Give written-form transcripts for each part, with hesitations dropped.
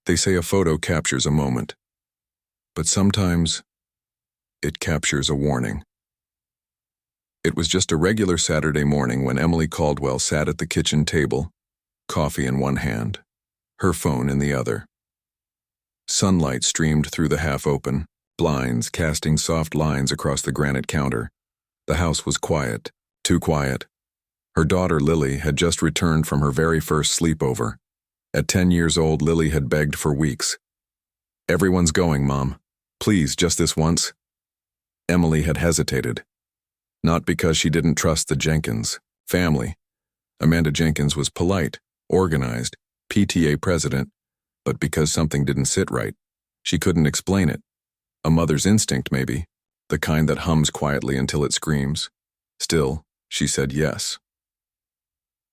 They say a photo captures a moment, but sometimes it captures a warning. It was just a regular Saturday morning when Emily Caldwell sat at the kitchen table, coffee in one hand, her phone in the other. Sunlight streamed through the half-open blinds, casting soft lines across the granite counter. The house was quiet, too quiet. Her daughter Lily had just returned from her very first sleepover. At 10 years old, Lily had begged for weeks. "Everyone's going, Mom. Please, just this once." Emily had hesitated. Not because she didn't trust the Jenkins family. Amanda Jenkins was polite, organized, PTA president, but because something didn't sit right. She couldn't explain it. A mother's instinct, maybe, the kind that hums quietly until it screams. Still, she said yes.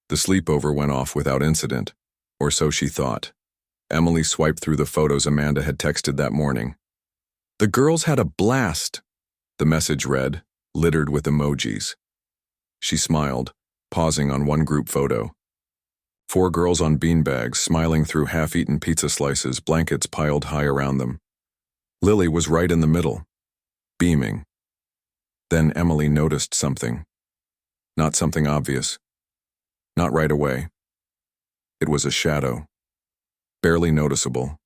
The sleepover went off without incident, or so she thought. Emily swiped through the photos Amanda had texted that morning. "The girls had a blast," the message read, littered with emojis. She smiled, pausing on one group photo. 4 girls on beanbags, smiling through half-eaten pizza slices, blankets piled high around them. Lily was right in the middle, beaming. Then Emily noticed something. Not something obvious. Not right away. It was a shadow. Barely noticeable.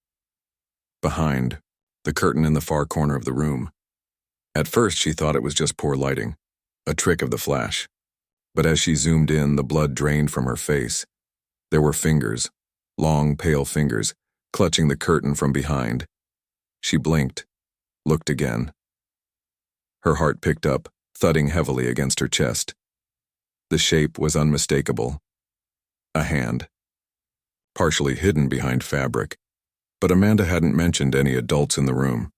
Behind, the curtain in the far corner of the room. At first she thought it was just poor lighting, a trick of the flash. But as she zoomed in, the blood drained from her face. There were fingers, long, pale fingers, clutching the curtain from behind. She blinked, looked again. Her heart picked up, thudding heavily against her chest. The shape was unmistakable. A hand. Partially hidden behind fabric. But Amanda hadn't mentioned any adults in the room,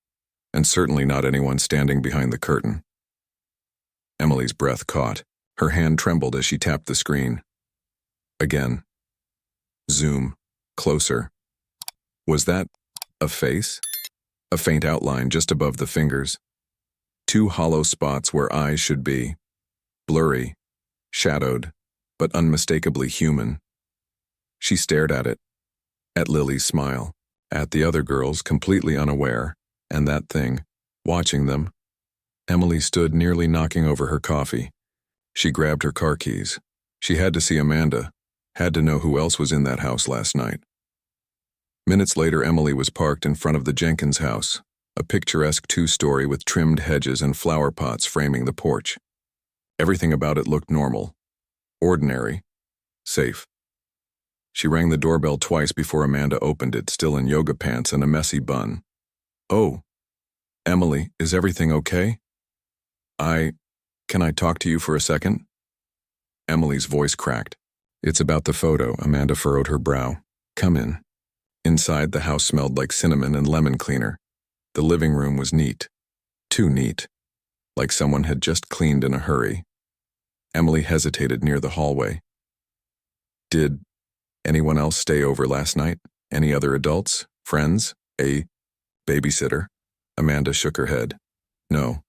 and certainly not anyone standing behind the curtain. Emily's breath caught. Her hand trembled as she tapped the screen. Again. Zoom. Closer. Was that a face? A faint outline just above the fingers. 2 hollow spots where eyes should be. Blurry, shadowed, but unmistakably human. She stared at it. At Lily's smile. At the other girls, completely unaware. And that thing, watching them. Emily stood nearly knocking over her coffee. She grabbed her car keys. She had to see Amanda. Had to know who else was in that house last night. Minutes later, Emily was parked in front of the Jenkins house, a picturesque 2-story with trimmed hedges and flower pots framing the porch. Everything about it looked normal. Ordinary. Safe. She rang the doorbell twice before Amanda opened it, still in yoga pants and a messy bun. "Oh, Emily, is everything okay? Can I talk to you for a second?" Emily's voice cracked. "It's about the photo," Amanda furrowed her brow. "Come in." Inside, the house smelled like cinnamon and lemon cleaner. The living room was neat. Too neat. Like someone had just cleaned in a hurry. Emily hesitated near the hallway. "Did anyone else stay over last night? Any other adults? Friends? A babysitter?" Amanda shook her head. "No.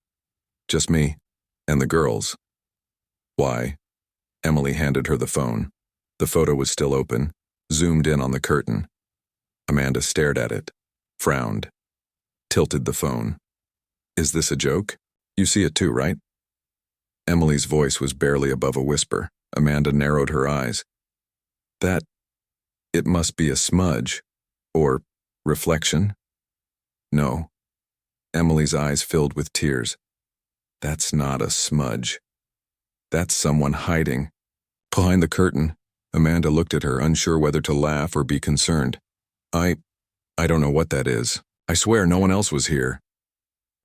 Just me. And the girls." "Why?" Emily handed her the phone. The photo was still open, zoomed in on the curtain. Amanda stared at it, frowned, tilted the phone. "Is this a joke? You see it too, right?" Emily's voice was barely above a whisper. Amanda narrowed her eyes. It must be a smudge, or reflection." "No." Emily's eyes filled with tears. "That's not a smudge. That's someone hiding." Behind the curtain, Amanda looked at her, unsure whether to laugh or be concerned. I don't know what that is. I swear no one else was here."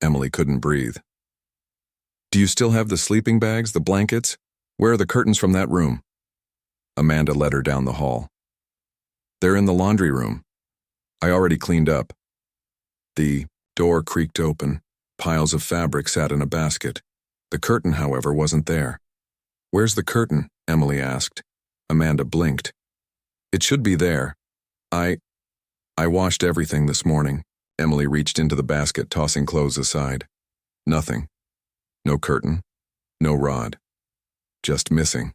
Emily couldn't breathe. "Do you still have the sleeping bags, the blankets? Where are the curtains from that room?" Amanda led her down the hall. "They're in the laundry room. I already cleaned up." The door creaked open. Piles of fabric sat in a basket. The curtain, however, wasn't there. "Where's the curtain?" Emily asked. Amanda blinked. "It should be there. I washed everything this morning." Emily reached into the basket, tossing clothes aside. Nothing. No curtain. No rod. Just missing.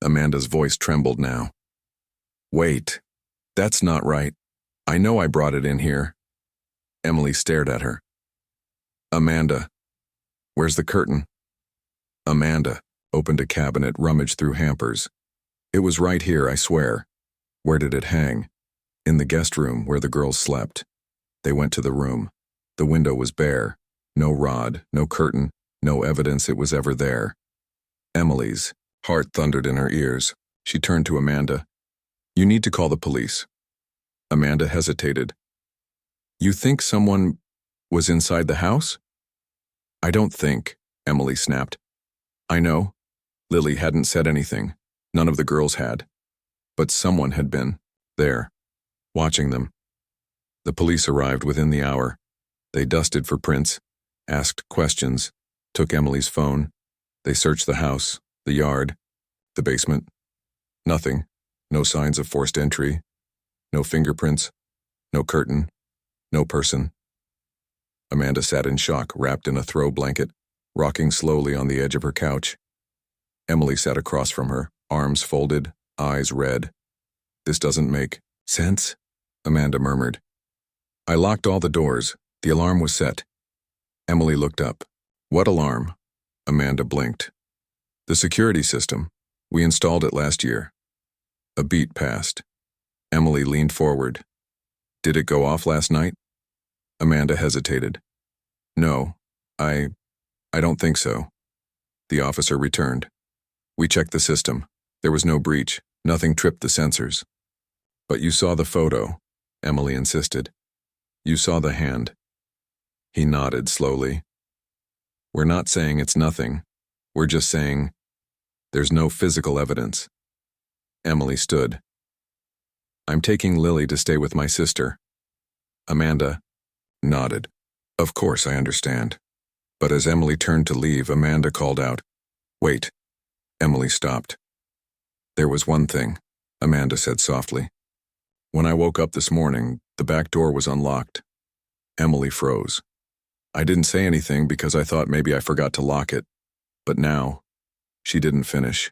Amanda's voice trembled now. "Wait. That's not right." I know I brought it in here. Emily stared at her. Amanda, where's the curtain? Amanda opened a cabinet, rummaged through hampers. It was right here, I swear. Where did it hang? In the guest room where the girls slept. They went to the room. The window was bare. No rod, no curtain, no evidence it was ever there. Emily's heart thundered in her ears. She turned to Amanda. You need to call the police. Amanda hesitated. You think someone was inside the house? I don't think, Emily snapped. I know. Lily hadn't said anything. None of the girls had. But someone had been there, watching them. The police arrived within the hour. They dusted for prints, asked questions, took Emily's phone. They searched the house, the yard, the basement. Nothing. No signs of forced entry. No fingerprints. No curtain. No person. Amanda sat in shock, wrapped in a throw blanket, rocking slowly on the edge of her couch. Emily sat across from her, arms folded, eyes red. This doesn't make sense, Amanda murmured. I locked all the doors. The alarm was set. Emily looked up. What alarm? Amanda blinked. The security system. We installed it last year. A beat passed. Emily leaned forward. Did it go off last night? Amanda hesitated. No, I don't think so. The officer returned. We checked the system. There was no breach. Nothing tripped the sensors. But you saw the photo, Emily insisted. You saw the hand. He nodded slowly. We're not saying it's nothing. We're just saying there's no physical evidence. Emily stood. I'm taking Lily to stay with my sister. Amanda nodded. Of course, I understand. But as Emily turned to leave, Amanda called out, Wait. Emily stopped. There was one thing, Amanda said softly. When I woke up this morning, the back door was unlocked. Emily froze. I didn't say anything because I thought maybe I forgot to lock it. But now, she didn't finish.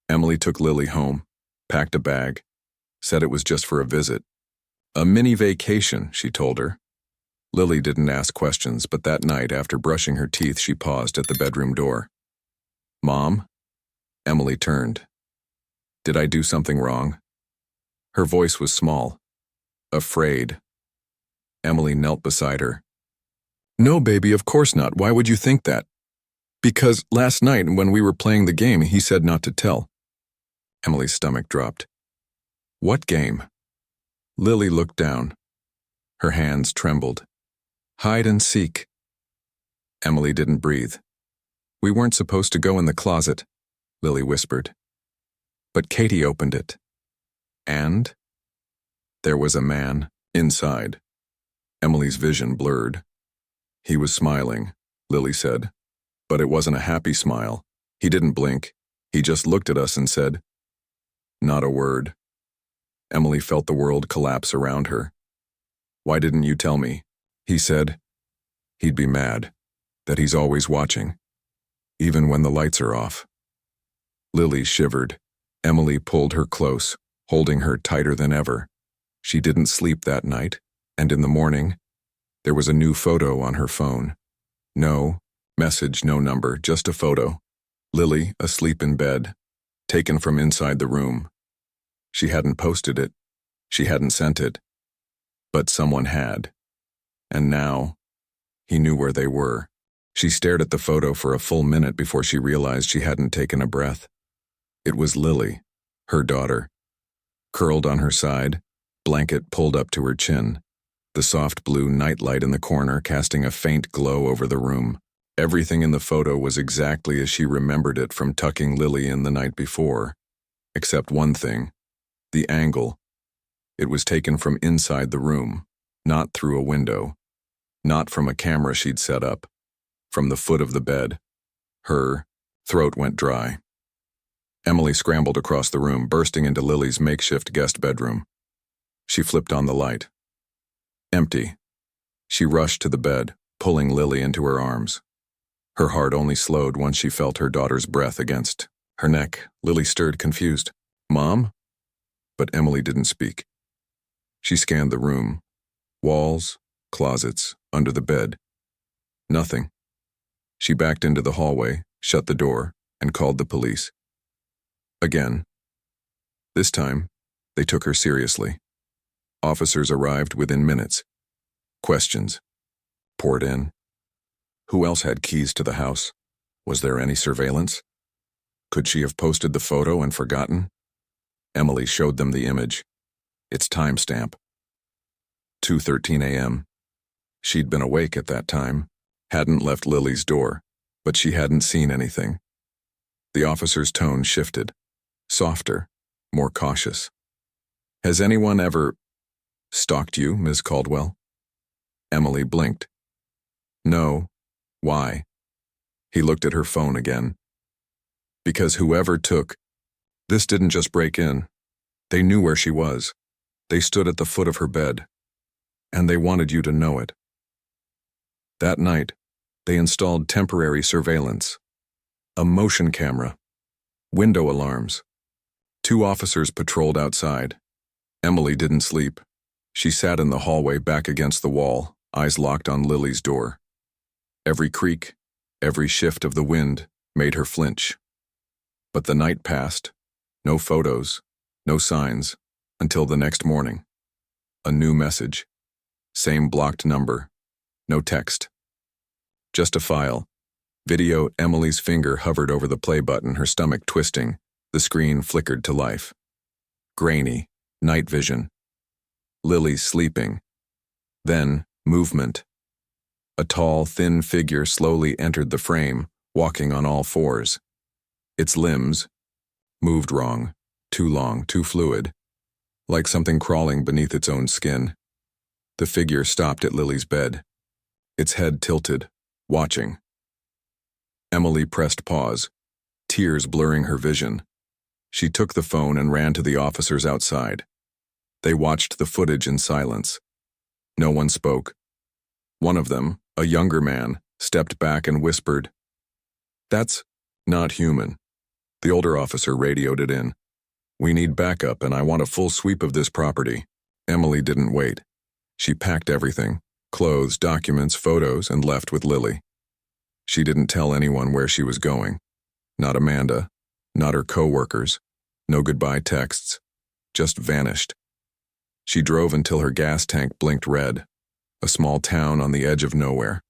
Emily took Lily home, packed a bag, said it was just for a visit. A mini vacation, she told her. Lily didn't ask questions, but that night, after brushing her teeth, she paused at the bedroom door. Mom? Emily turned. Did I do something wrong? Her voice was small, afraid. Emily knelt beside her. No, baby, of course not. Why would you think that? Because last night, when we were playing the game, he said not to tell. Emily's stomach dropped. What game? Lily looked down. Her hands trembled. Hide and seek. Emily didn't breathe. We weren't supposed to go in the closet, Lily whispered. But Katie opened it. And? There was a man inside. Emily's vision blurred. He was smiling, Lily said. But it wasn't a happy smile. He didn't blink. He just looked at us and said, Not a word. Emily felt the world collapse around her. Why didn't you tell me? He said. He'd be mad. That he's always watching. Even when the lights are off. Lily shivered. Emily pulled her close, holding her tighter than ever. She didn't sleep that night, and in the morning, there was a new photo on her phone. No message, no number, just a photo. Lily, asleep in bed, taken from inside the room. She hadn't posted it. She hadn't sent it. But someone had. And now, he knew where they were. She stared at the photo for a full minute before she realized she hadn't taken a breath. It was Lily, her daughter. Curled on her side, blanket pulled up to her chin. The soft blue nightlight in the corner casting a faint glow over the room. Everything in the photo was exactly as she remembered it from tucking Lily in the night before. Except one thing. The angle. It was taken from inside the room, not through a window. Not from a camera she'd set up. From the foot of the bed. Her throat went dry. Emily scrambled across the room, bursting into Lily's makeshift guest bedroom. She flipped on the light. Empty. She rushed to the bed, pulling Lily into her arms. Her heart only slowed once she felt her daughter's breath against her neck. Lily stirred, confused. Mom? But Emily didn't speak. She scanned the room. Walls, closets, under the bed. Nothing. She backed into the hallway, shut the door, and called the police. Again. This time, they took her seriously. Officers arrived within minutes. Questions poured in. Who else had keys to the house? Was there any surveillance? Could she have posted the photo and forgotten? Emily showed them the image. Its timestamp. 2:13 a.m. She'd been awake at that time, hadn't left Lily's door, but she hadn't seen anything. The officer's tone shifted. Softer, more cautious. Has anyone ever stalked you, Ms. Caldwell? Emily blinked. No. Why? He looked at her phone again. Because whoever took... This didn't just break in. They knew where she was. They stood at the foot of her bed. And they wanted you to know it. That night, they installed temporary surveillance. A motion camera. Window alarms. 2 officers patrolled outside. Emily didn't sleep. She sat in the hallway back against the wall, eyes locked on Lily's door. Every creak, every shift of the wind made her flinch. But the night passed. No photos, no signs, until the next morning. A new message. Same blocked number. No text. Just a file. Video. Emily's finger hovered over the play button, her stomach twisting. The screen flickered to life. Grainy. Night vision. Lily sleeping. Then, movement. A tall, thin figure slowly entered the frame, walking on all fours. Its limbs moved wrong, too long, too fluid, like something crawling beneath its own skin. The figure stopped at Lily's bed, its head tilted, watching. Emily pressed pause, tears blurring her vision. She took the phone and ran to the officers outside. They watched the footage in silence. No one spoke. One of them, a younger man, stepped back and whispered, "That's not human." The older officer radioed it in. "We need backup and I want a full sweep of this property." Emily didn't wait. She packed everything, clothes, documents, photos, and left with Lily. She didn't tell anyone where she was going. Not Amanda, not her co-workers, no goodbye texts, just vanished. She drove until her gas tank blinked red, a small town on the edge of nowhere.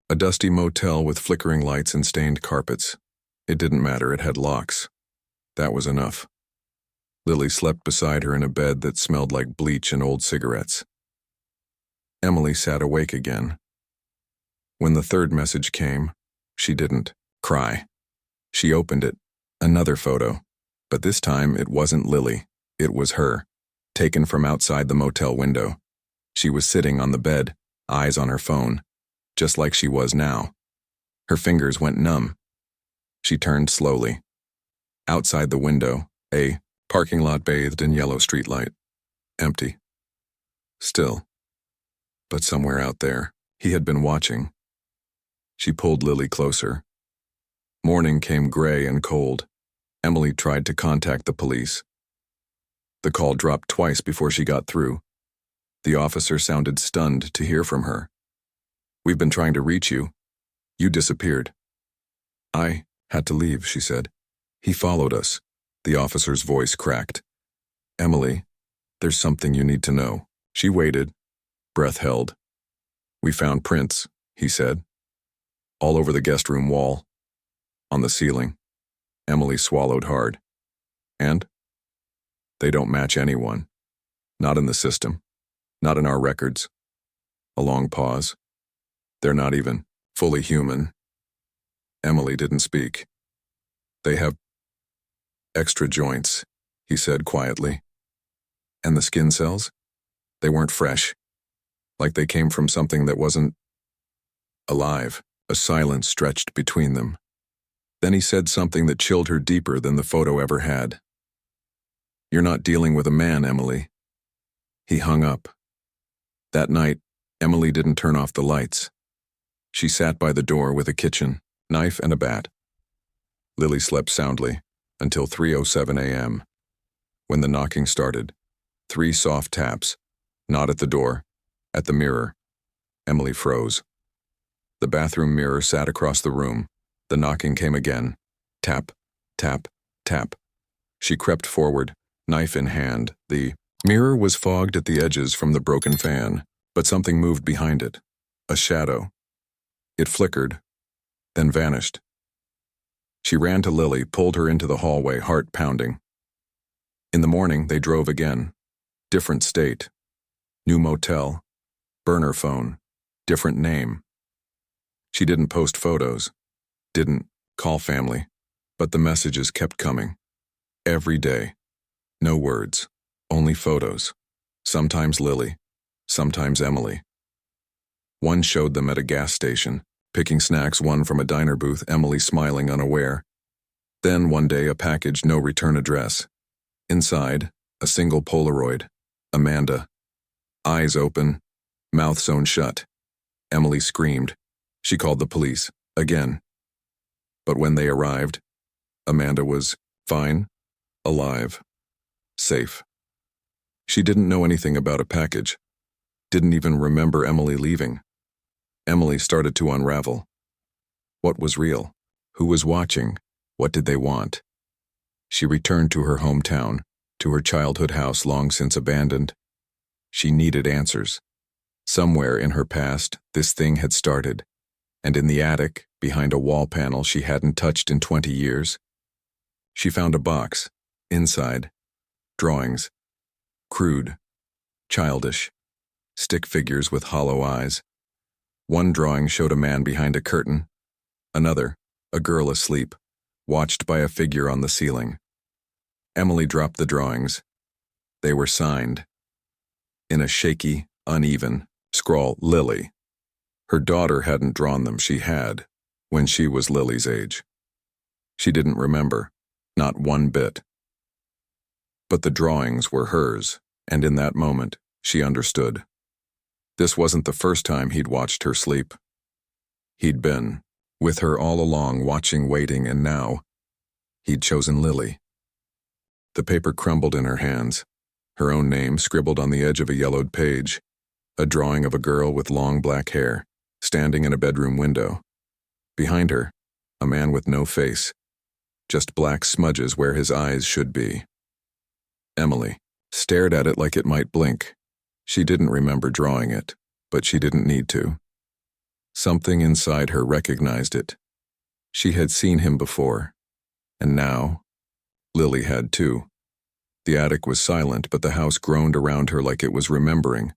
A dusty motel with flickering lights and stained carpets. It didn't matter, it had locks. That was enough. Lily slept beside her in a bed that smelled like bleach and old cigarettes. Emily sat awake again. When the third message came, she didn't cry. She opened it, another photo, but this time it wasn't Lily, it was her, taken from outside the motel window. She was sitting on the bed, eyes on her phone, just like she was now. Her fingers went numb. She turned slowly. Outside the window, a parking lot bathed in yellow streetlight. Empty. Still. But somewhere out there, he had been watching. She pulled Lily closer. Morning came gray and cold. Emily tried to contact the police. The call dropped twice before she got through. The officer sounded stunned to hear from her. "We've been trying to reach you. You disappeared." "I had to leave," she said. "He followed us." The officer's voice cracked. "Emily, there's something you need to know." She waited, breath held. "We found prints," he said. "All over the guest room wall. On the ceiling." Emily swallowed hard. "And?" "They don't match anyone. Not in the system. Not in our records." A long pause. "They're not even fully human." Emily didn't speak. "They have extra joints," he said quietly. "And the skin cells? They weren't fresh. Like they came from something that wasn't alive." A silence stretched between them. Then he said something that chilled her deeper than the photo ever had. "You're not dealing with a man, Emily." He hung up. That night, Emily didn't turn off the lights. She sat by the door with a kitchen, knife and a bat. Lily slept soundly until 3:07 a.m. When the knocking started, 3 soft taps, Not at the door. At the mirror. Emily froze. The bathroom mirror sat across the room. The knocking came again. Tap, tap, tap. She crept forward, knife in hand. The mirror was fogged at the edges from the broken fan, but something moved behind it. A shadow. It flickered, then vanished. She ran to Lily, pulled her into the hallway, heart pounding. In the morning, they drove again. Different state. New motel. Burner phone. Different name. She didn't post photos. Didn't call family. But the messages kept coming. Every day. No words. Only photos. Sometimes Lily. Sometimes Emily. One showed them at a gas station, picking snacks, one from a diner booth, Emily smiling unaware. Then one day a package, no return address. Inside, a single Polaroid. Amanda. Eyes open, mouth sewn shut. Emily screamed. She called the police, again. But when they arrived, Amanda was fine, alive, safe. She didn't know anything about a package. Didn't even remember Emily leaving. Emily started to unravel. What was real? Who was watching? What did they want? She returned to her hometown, to her childhood house long since abandoned. She needed answers. Somewhere in her past, this thing had started, and in the attic, behind a wall panel she hadn't touched in 20 years, she found a box. Inside, drawings. Crude, childish, stick figures with hollow eyes. One drawing showed a man behind a curtain. Another, a girl asleep, watched by a figure on the ceiling. Emily dropped the drawings. They were signed. In a shaky, uneven scrawl, Lily. Her daughter hadn't drawn them. She had, when she was Lily's age. She didn't remember, not one bit. But the drawings were hers, and in that moment, she understood. This wasn't the first time he'd watched her sleep. He'd been with her all along, watching, waiting, and now he'd chosen Lily. The paper crumbled in her hands, her own name scribbled on the edge of a yellowed page, a drawing of a girl with long black hair, standing in a bedroom window. Behind her, a man with no face, just black smudges where his eyes should be. Emily stared at it like it might blink. She didn't remember drawing it, but she didn't need to. Something inside her recognized it. She had seen him before, and now, Lily had too. The attic was silent, but the house groaned around her like it was remembering.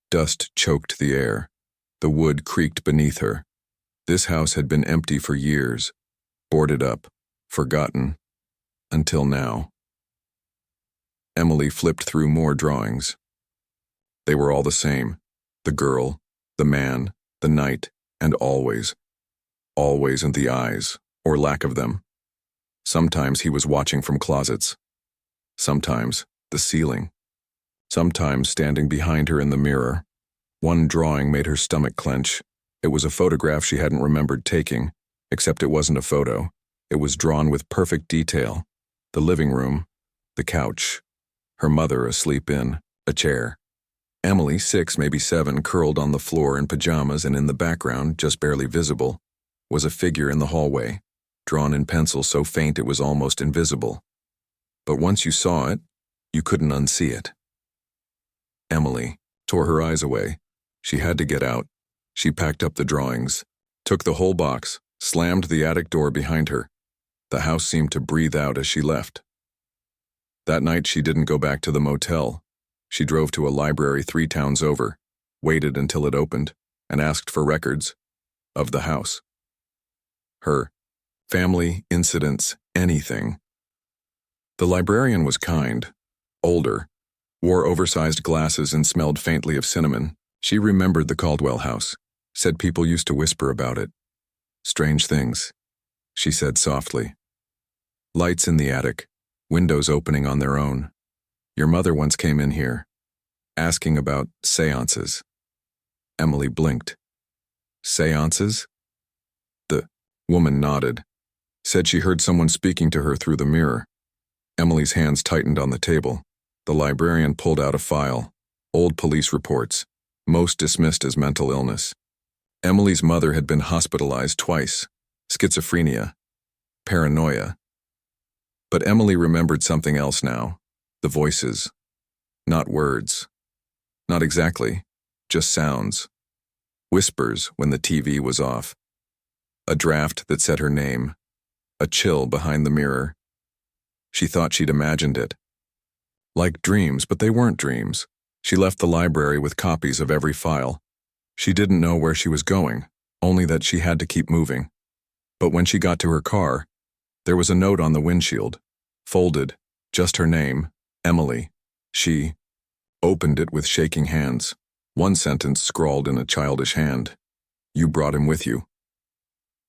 Dust choked the air. The wood creaked beneath her. This house had been empty for years, boarded up, forgotten, until now. Emily flipped through more drawings. They were all the same. The girl, the man, the night, and always. Always in the eyes, or lack of them. Sometimes he was watching from closets. Sometimes the ceiling. Sometimes standing behind her in the mirror. One drawing made her stomach clench. It was a photograph she hadn't remembered taking, except it wasn't a photo. It was drawn with perfect detail. The living room, the couch, her mother asleep in a chair. Emily, 6, maybe 7, curled on the floor in pajamas, and in the background, just barely visible, was a figure in the hallway, drawn in pencil so faint it was almost invisible. But once you saw it, you couldn't unsee it. Emily tore her eyes away. She had to get out. She packed up the drawings, took the whole box, slammed the attic door behind her. The house seemed to breathe out as she left. That night she didn't go back to the motel. She drove to a library 3 towns over, waited until it opened, and asked for records of the house. Her family, incidents, anything. The librarian was kind, older, wore oversized glasses and smelled faintly of cinnamon. She remembered the Caldwell house, said people used to whisper about it. Strange things, she said softly. Lights in the attic, windows opening on their own. Your mother once came in here, asking about seances. Emily blinked. Seances? The woman nodded, said she heard someone speaking to her through the mirror. Emily's hands tightened on the table. The librarian pulled out a file. Old police reports, most dismissed as mental illness. Emily's mother had been hospitalized twice, schizophrenia, paranoia. But Emily remembered something else now, the voices. Not words. Not exactly, just sounds. Whispers when the TV was off. A draft that said her name. A chill behind the mirror. She thought she'd imagined it. Like dreams, but they weren't dreams. She left the library with copies of every file. She didn't know where she was going, only that she had to keep moving. But when she got to her car, there was a note on the windshield, folded, just her name, Emily. She opened it with shaking hands. One sentence scrawled in a childish hand. You brought him with you.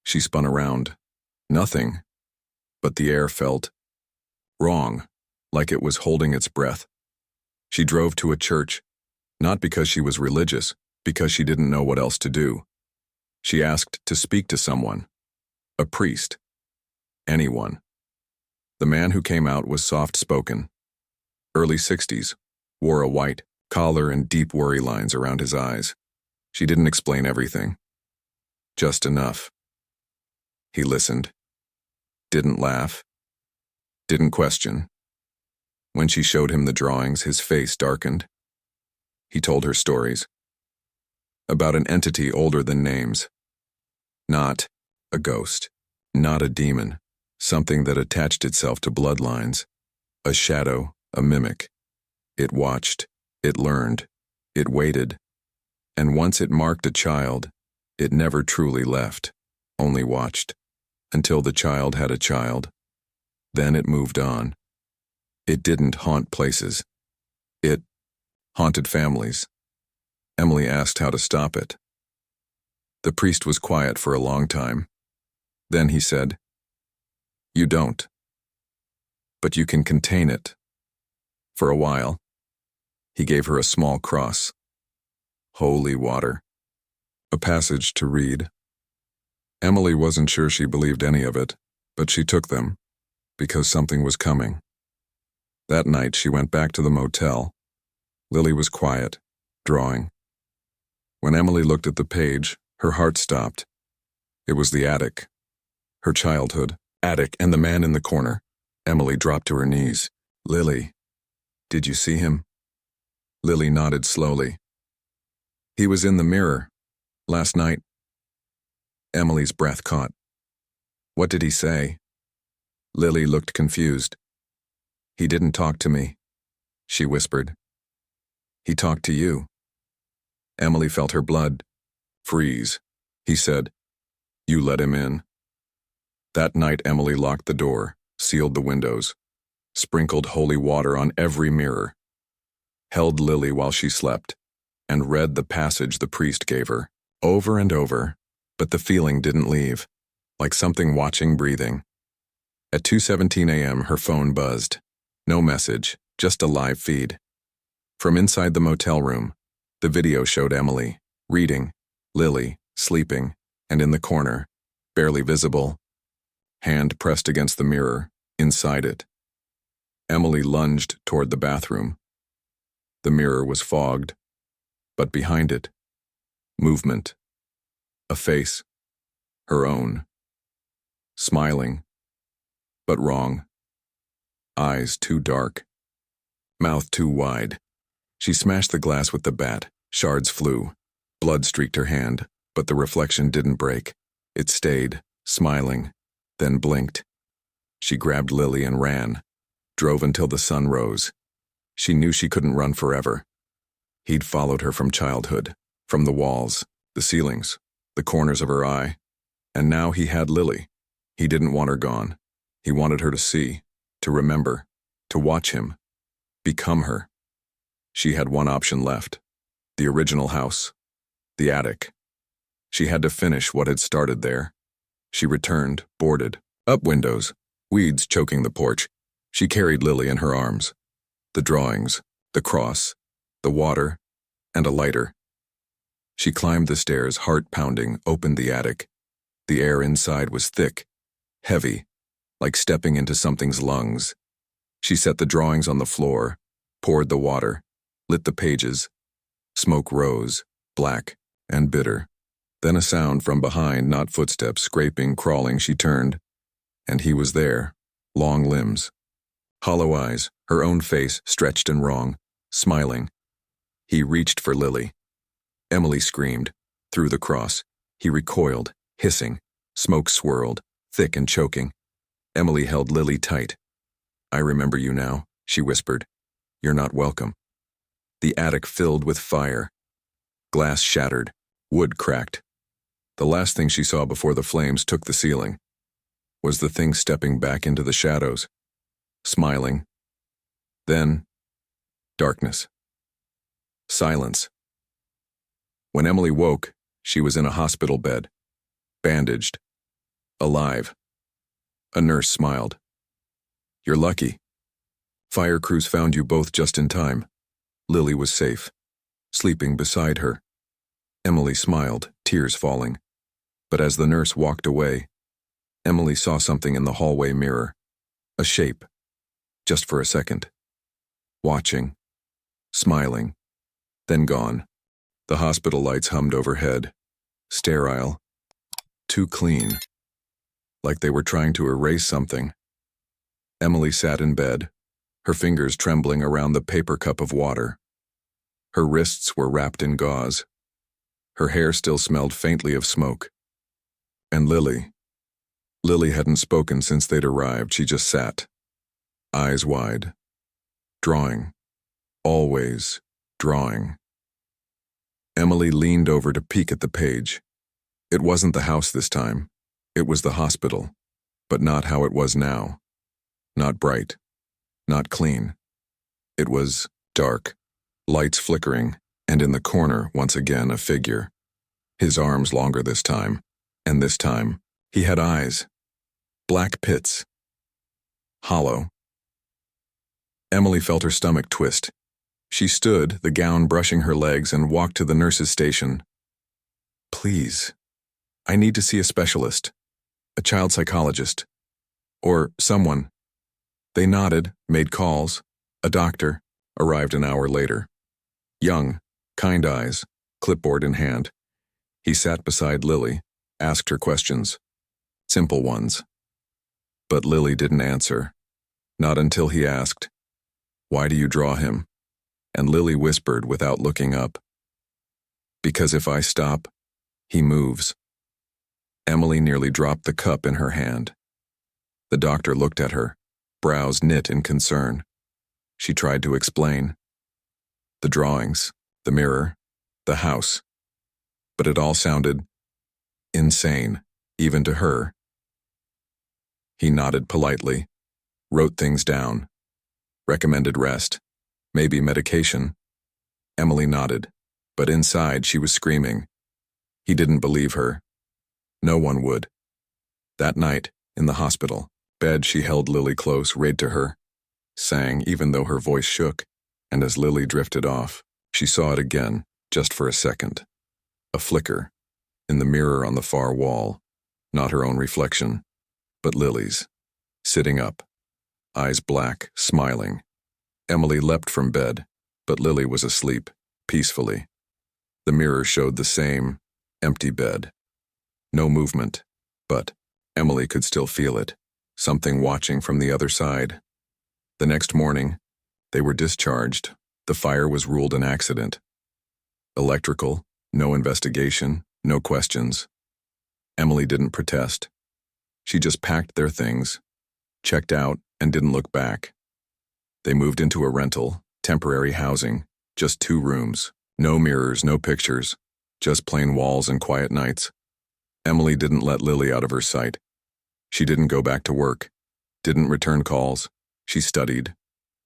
She spun around. Nothing. But the air felt wrong, like it was holding its breath. She drove to a church, not because she was religious, because she didn't know what else to do. She asked to speak to someone. A priest. Anyone. The man who came out was soft-spoken. Early 60s, wore a white collar and deep worry lines around his eyes. She didn't explain everything. Just enough. He listened. Didn't laugh. Didn't question. When she showed him the drawings, his face darkened. He told her stories. About an entity older than names. Not a ghost. Not a demon. Something that attached itself to bloodlines. A shadow, a mimic. It watched. It learned. It waited. And once it marked a child, it never truly left. Only watched. Until the child had a child. Then it moved on. It didn't haunt places. It haunted families. Emily asked how to stop it. The priest was quiet for a long time. Then he said, You don't. But you can contain it. For a while. He gave her a small cross. Holy water. A passage to read. Emily wasn't sure she believed any of it, but she took them, because something was coming. That night she went back to the motel. Lily was quiet, drawing. When Emily looked at the page, her heart stopped. It was the attic. Her childhood, attic, and the man in the corner. Emily dropped to her knees. Lily, did you see him? Lily nodded slowly. He was in the mirror. Last night. Emily's breath caught. What did he say? Lily looked confused. He didn't talk to me, she whispered. He talked to you. Emily felt her blood freeze. He said, You let him in. That night Emily locked the door, sealed the windows, sprinkled holy water on every mirror, held Lily while she slept, and read the passage the priest gave her, over and over, but the feeling didn't leave, like something watching breathing. At 2:17 a.m. her phone buzzed. No message, just a live feed. From inside the motel room, the video showed Emily, reading, Lily, sleeping, and in the corner, barely visible, hand pressed against the mirror, inside it. Emily lunged toward the bathroom. The mirror was fogged, but behind it, movement. A face, her own. Smiling, but wrong. Eyes too dark. Mouth too wide. She smashed the glass with the bat. Shards flew. Blood streaked her hand, but the reflection didn't break. It stayed, smiling, then blinked. She grabbed Lily and ran, drove until the sun rose. She knew she couldn't run forever. He'd followed her from childhood, from the walls, the ceilings, the corners of her eye. And now he had Lily. He didn't want her gone. He wanted her to see, to remember, to watch him, become her. She had one option left. The original house. The attic. She had to finish what had started there. She returned, boarded, up windows, weeds choking the porch. She carried Lily in her arms. The drawings, the cross, the water, and a lighter. She climbed the stairs, heart pounding, opened the attic. The air inside was thick, heavy, like stepping into something's lungs. She set the drawings on the floor, poured the water, lit the pages. Smoke rose, black and bitter. Then a sound from behind, not footsteps, scraping, crawling. She turned, and he was there, long limbs, hollow eyes, her own face stretched and wrong, smiling. He reached for Lily. Emily screamed, through the cross. He recoiled, hissing. Smoke swirled, thick and choking. Emily held Lily tight. "I remember you now," she whispered. "You're not welcome." The attic filled with fire. Glass shattered, wood cracked. The last thing she saw before the flames took the ceiling was the thing stepping back into the shadows, smiling. Then, darkness. Silence. When Emily woke, she was in a hospital bed, bandaged, alive. A nurse smiled. "You're lucky. Fire crews found you both just in time." Lily was safe, sleeping beside her. Emily smiled, tears falling. But as the nurse walked away, Emily saw something in the hallway mirror. A shape, just for a second. Watching, smiling, then gone. The hospital lights hummed overhead. Sterile. Too clean. Like they were trying to erase something. Emily sat in bed, her fingers trembling around the paper cup of water. Her wrists were wrapped in gauze. Her hair still smelled faintly of smoke. And Lily. Lily hadn't spoken since they'd arrived. She just sat, eyes wide, drawing, always drawing. Emily leaned over to peek at the page. It wasn't the house this time. It was the hospital, but not how it was now. Not bright, not clean. It was dark, lights flickering, and in the corner, once again, a figure. His arms longer this time, and this time, he had eyes. Black pits. Hollow. Emily felt her stomach twist. She stood, the gown brushing her legs, and walked to the nurse's station. "Please, I need to see a specialist, a child psychologist, or someone." They nodded, made calls. A doctor arrived an hour later. Young, kind eyes, clipboard in hand. He sat beside Lily, asked her questions. Simple ones. But Lily didn't answer. Not until he asked, "Why do you draw him?" And Lily whispered without looking up, "Because if I stop, he moves." Emily nearly dropped the cup in her hand. The doctor looked at her, brows knit in concern. She tried to explain. The drawings, the mirror, the house. But it all sounded insane, even to her. He nodded politely, wrote things down, recommended rest, maybe medication. Emily nodded, but inside she was screaming. He didn't believe her. No one would. That night, in the hospital bed, she held Lily close, read to her, sang even though her voice shook, and as Lily drifted off, she saw it again, just for a second. A flicker, in the mirror on the far wall, not her own reflection, but Lily's, sitting up, eyes black, smiling. Emily leapt from bed, but Lily was asleep, peacefully. The mirror showed the same, empty bed. No movement, but Emily could still feel it, something watching from the other side. The next morning, they were discharged. The fire was ruled an accident. Electrical, no investigation, no questions. Emily didn't protest. She just packed their things, checked out, and didn't look back. They moved into a rental, temporary housing, just 2 rooms, no mirrors, no pictures, just plain walls and quiet nights. Emily didn't let Lily out of her sight. She didn't go back to work, didn't return calls. She studied,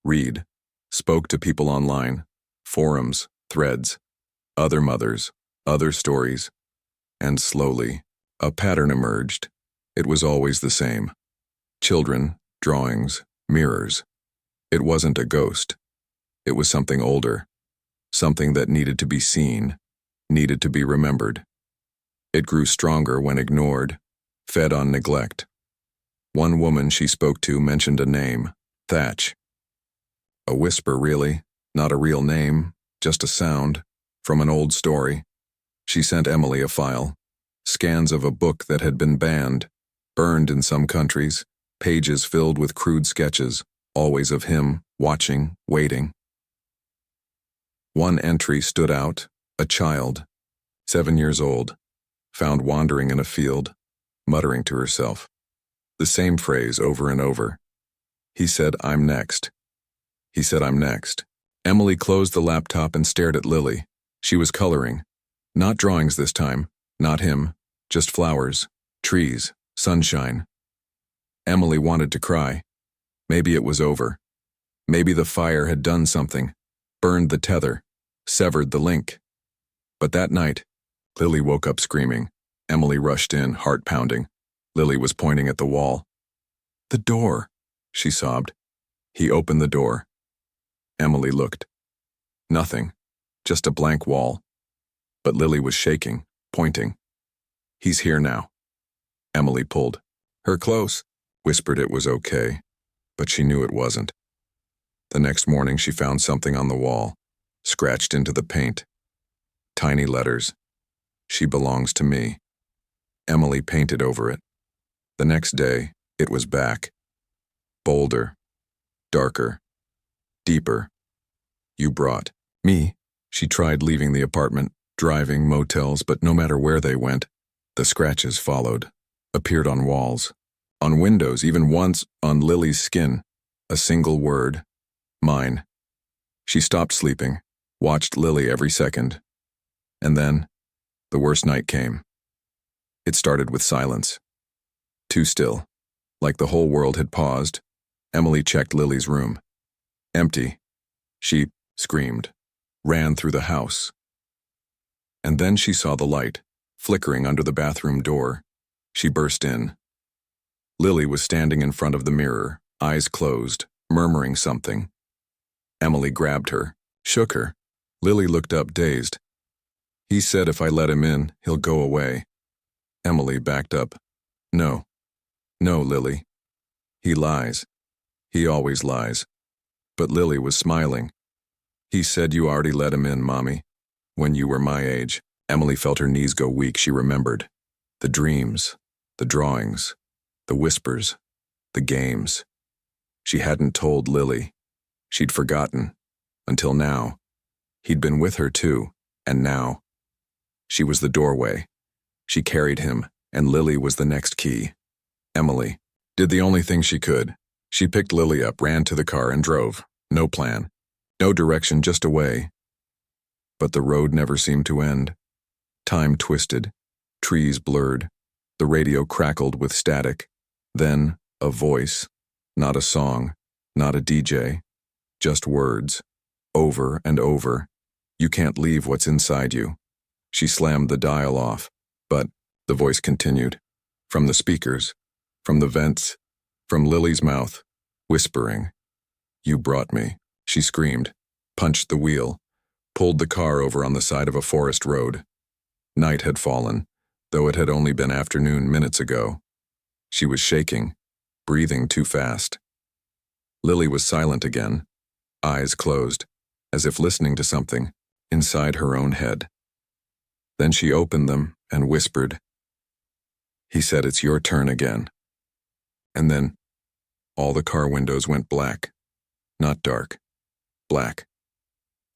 read, spoke to people online, forums, threads, other mothers, other stories, and slowly, a pattern emerged. It was always the same. Children, drawings, mirrors. It wasn't a ghost. It was something older, something that needed to be seen, needed to be remembered. It grew stronger when ignored, fed on neglect. One woman she spoke to mentioned a name, Thatch. A whisper, really, not a real name, just a sound, from an old story. She sent Emily a file, scans of a book that had been burned in some countries, pages filled with crude sketches, always of him, watching, waiting. One entry stood out, a child, 7 years old, found wandering in a field, muttering to herself. The same phrase over and over. He said, "I'm next." He said, "I'm next." Emily closed the laptop and stared at Lily. She was coloring. Not drawings this time, not him, just flowers, trees, sunshine. Emily wanted to cry. Maybe it was over. Maybe the fire had done something, burned the tether, severed the link. But that night, Lily woke up screaming. Emily rushed in, heart pounding. Lily was pointing at the wall. "The door," she sobbed. He opened the door. Emily looked. Nothing, just a blank wall. But Lily was shaking, pointing. "He's here now." Emily pulled her close, whispered it was okay, but she knew it wasn't. The next morning she found something on the wall, scratched into the paint. Tiny letters. "She belongs to me." Emily painted over it. The next day, it was back. Bolder, darker, deeper. "You brought me." She tried leaving the apartment, driving, motels, but no matter where they went, the scratches followed, appeared on walls, on windows, even once on Lily's skin. A single word. Mine. She stopped sleeping, watched Lily every second. And then, the worst night came. It started with silence. Too still. Like the whole world had paused. Emily checked Lily's room. Empty. She screamed, ran through the house. And then she saw the light, flickering under the bathroom door. She burst in. Lily was standing in front of the mirror, eyes closed, murmuring something. Emily grabbed her, shook her. Lily looked up, dazed. "He said if I let him in, he'll go away." Emily backed up. "No. No, Lily. He lies. He always lies." But Lily was smiling. "He said you already let him in, Mommy, when you were my age." Emily felt her knees go weak. She remembered. The dreams, the drawings, the whispers, the games. She hadn't told Lily. She'd forgotten. Until now. He'd been with her too, and now. She was the doorway. She carried him, and Lily was the next key. Emily did the only thing she could. She picked Lily up, ran to the car, and drove. No plan. No direction, just away. But the road never seemed to end. Time twisted. Trees blurred. The radio crackled with static. Then, a voice. Not a song. Not a DJ. Just words. Over and over. "You can't leave what's inside you." She slammed the dial off. But the voice continued. From the speakers. From the vents. From Lily's mouth. Whispering. "You brought me." She screamed. Punched the wheel. Pulled the car over on the side of a forest road. Night had fallen, though it had only been afternoon minutes ago. She was shaking. Breathing too fast. Lily was silent again. Eyes closed, as if listening to something, inside her own head. Then she opened them and whispered. "He said it's your turn again." And then, all the car windows went black. Not dark. Black.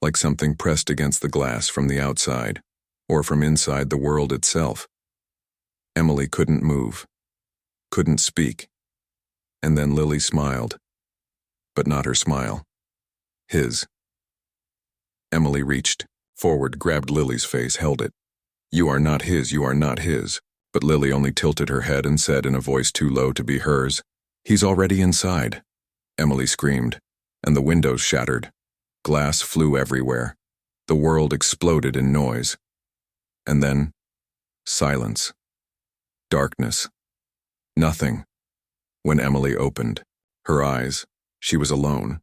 Like something pressed against the glass from the outside, or from inside the world itself. Emily couldn't move. Couldn't speak. And then Lily smiled. But not her smile. His. Emily reached forward, grabbed Lily's face, held it. "You are not his, you are not his." But Lily only tilted her head and said in a voice too low to be hers, "He's already inside." Emily screamed, and the windows shattered. Glass flew everywhere. The world exploded in noise. And then, silence. Darkness. Nothing. When Emily opened her eyes, she was alone.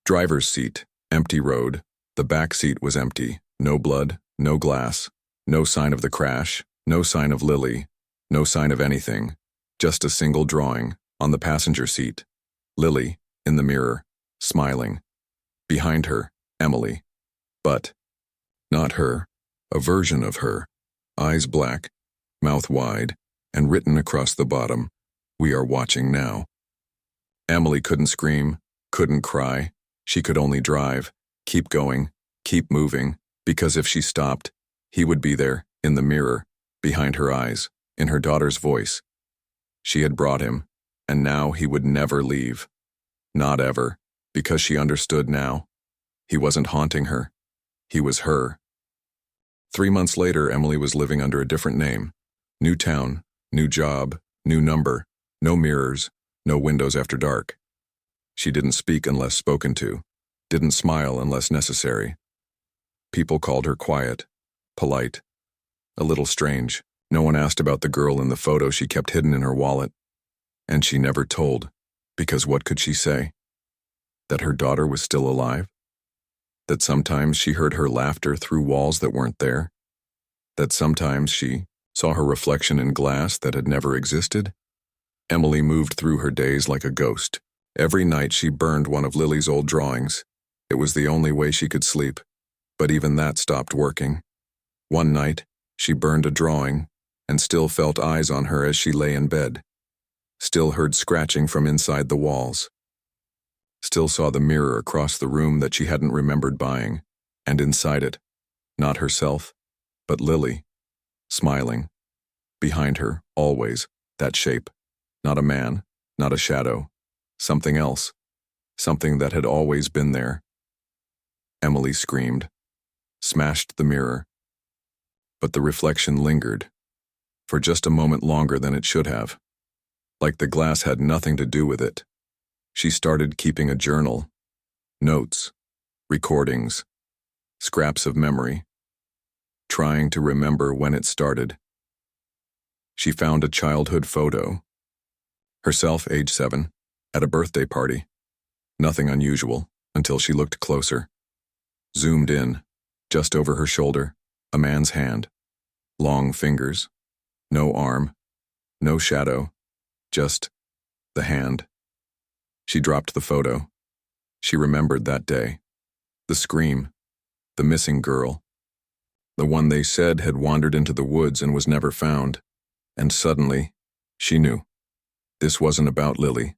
Driver's seat, empty road. The back seat was empty. No blood, no glass, no sign of the crash, no sign of Lily, no sign of anything. Just a single drawing, on the passenger seat. Lily, in the mirror, smiling. Behind her, Emily. But not her, a version of her, eyes black, mouth wide, and written across the bottom, "We are watching now." Emily couldn't scream, couldn't cry. She could only drive, keep going, keep moving, because if she stopped, he would be there, in the mirror, behind her eyes, in her daughter's voice. She had brought him, and now he would never leave. Not ever, because she understood now. He wasn't haunting her. He was her. 3 months later, Emily was living under a different name. New town, new job, new number, no mirrors, no windows after dark. She didn't speak unless spoken to, didn't smile unless necessary. People called her quiet, polite, a little strange. No one asked about the girl in the photo she kept hidden in her wallet. And she never told, because what could she say? That her daughter was still alive? That sometimes she heard her laughter through walls that weren't there? That sometimes she saw her reflection in glass that had never existed? Emily moved through her days like a ghost. Every night she burned one of Lily's old drawings. It was the only way she could sleep, but even that stopped working. One night, she burned a drawing and still felt eyes on her as she lay in bed. Still heard scratching from inside the walls. Still saw the mirror across the room that she hadn't remembered buying, and inside it, not herself, but Lily, smiling. Behind her, always, that shape. Not a man, not a shadow. Something else. Something that had always been there. Emily screamed, smashed the mirror. But the reflection lingered, for just a moment longer than it should have. Like the glass had nothing to do with it. She started keeping a journal. Notes, recordings, scraps of memory. Trying to remember when it started. She found a childhood photo. Herself, age 7, at a birthday party. Nothing unusual, until she looked closer. Zoomed in, just over her shoulder, a man's hand. Long fingers. No arm. No shadow. Just the hand. She dropped the photo. She remembered that day. The scream. The missing girl. The one they said had wandered into the woods and was never found. And suddenly, she knew. This wasn't about Lily.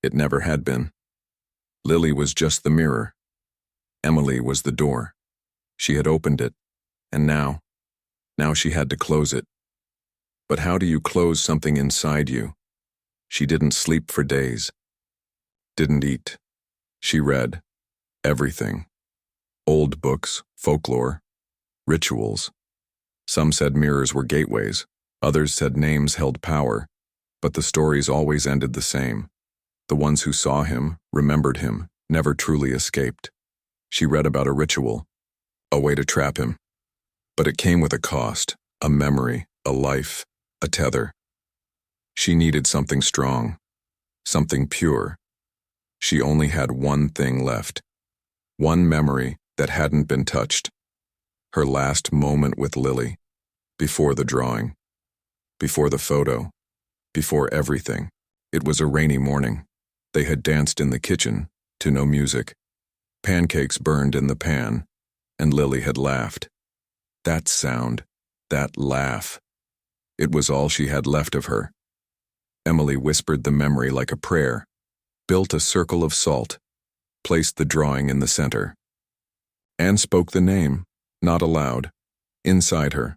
It never had been. Lily was just the mirror. Emily was the door. She had opened it, and now she had to close it. But how do you close something inside you? She didn't sleep for days. Didn't eat. She read. Everything. Old books, folklore, rituals. Some said mirrors were gateways. Others said names held power. But the stories always ended the same. The ones who saw him, remembered him, never truly escaped. She read about a ritual, a way to trap him. But it came with a cost, a memory, a life, a tether. She needed something strong, something pure. She only had one thing left. One memory that hadn't been touched. Her last moment with Lily. Before the drawing. Before the photo. Before everything. It was a rainy morning. They had danced in the kitchen, to no music. Pancakes burned in the pan, and Lily had laughed. That sound, that laugh. It was all she had left of her. Emily whispered the memory like a prayer, built a circle of salt, placed the drawing in the center. Anne spoke the name, not aloud. Inside her,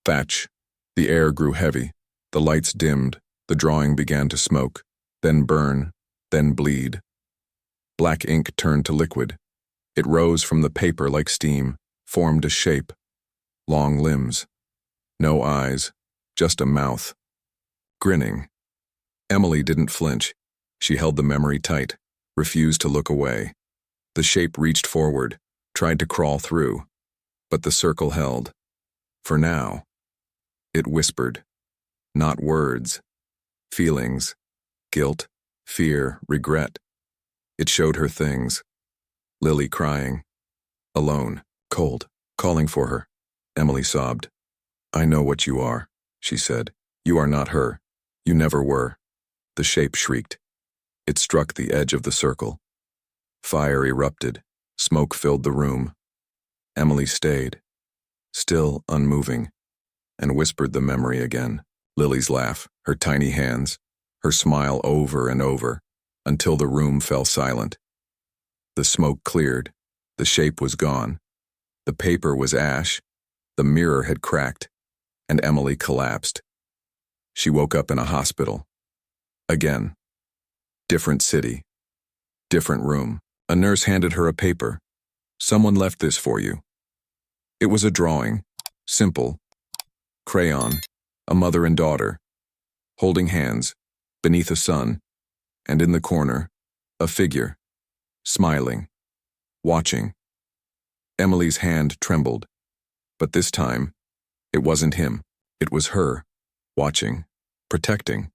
Thatch. The air grew heavy, the lights dimmed, the drawing began to smoke, then burn, then bleed. Black ink turned to liquid. It rose from the paper like steam, formed a shape. Long limbs. No eyes, just a mouth. Grinning. Emily didn't flinch. She held the memory tight, refused to look away. The shape reached forward, tried to crawl through, but the circle held. For now. It whispered. Not words. Feelings. Guilt, fear, regret. It showed her things. Lily crying. Alone, cold, calling for her. Emily sobbed. I know what you are, she said. You are not her. You never were. The shape shrieked. It struck the edge of the circle. Fire erupted. Smoke filled the room. Emily stayed, still unmoving, and whispered the memory again. Lily's laugh, her tiny hands, her smile over and over, until the room fell silent. The smoke cleared, the shape was gone, the paper was ash, the mirror had cracked, and Emily collapsed. She woke up in a hospital. Again. Different city. Different room. A nurse handed her a paper. "Someone left this for you." It was a drawing. Simple. Crayon. A mother and daughter. Holding hands. Beneath a sun. And in the corner, a figure. Smiling. Watching. Emily's hand trembled. But this time, it wasn't him. It was her. Watching. Protecting.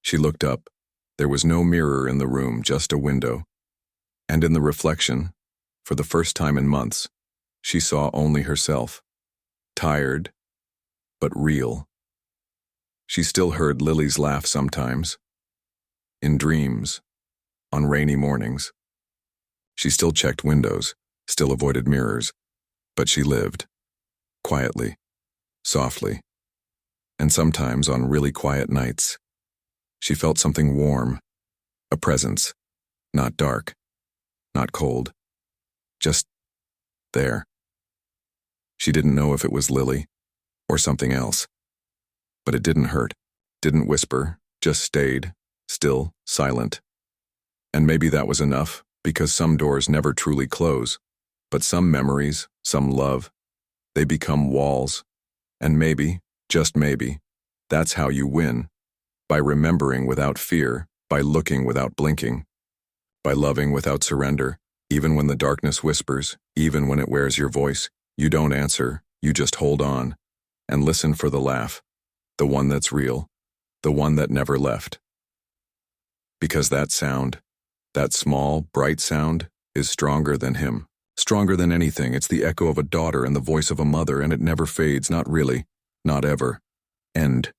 She looked up. There was no mirror in the room, just a window. And in the reflection, for the first time in months, she saw only herself. Tired, but real. She still heard Lily's laugh sometimes. In dreams. On rainy mornings. She still checked windows, still avoided mirrors. But she lived. Quietly. Softly. And sometimes on really quiet nights, she felt something warm, a presence, not dark, not cold, just there. She didn't know if it was Lily or something else, but it didn't hurt, didn't whisper, just stayed, still, silent. And maybe that was enough, because some doors never truly close, but some memories, some love, they become walls, and maybe, just maybe, that's how you win. By remembering without fear, by looking without blinking, by loving without surrender, even when the darkness whispers, even when it wears your voice, you don't answer, you just hold on, and listen for the laugh, the one that's real, the one that never left. Because that sound, that small, bright sound, is stronger than him, stronger than anything. It's the echo of a daughter and the voice of a mother, and it never fades, not really, not ever. End.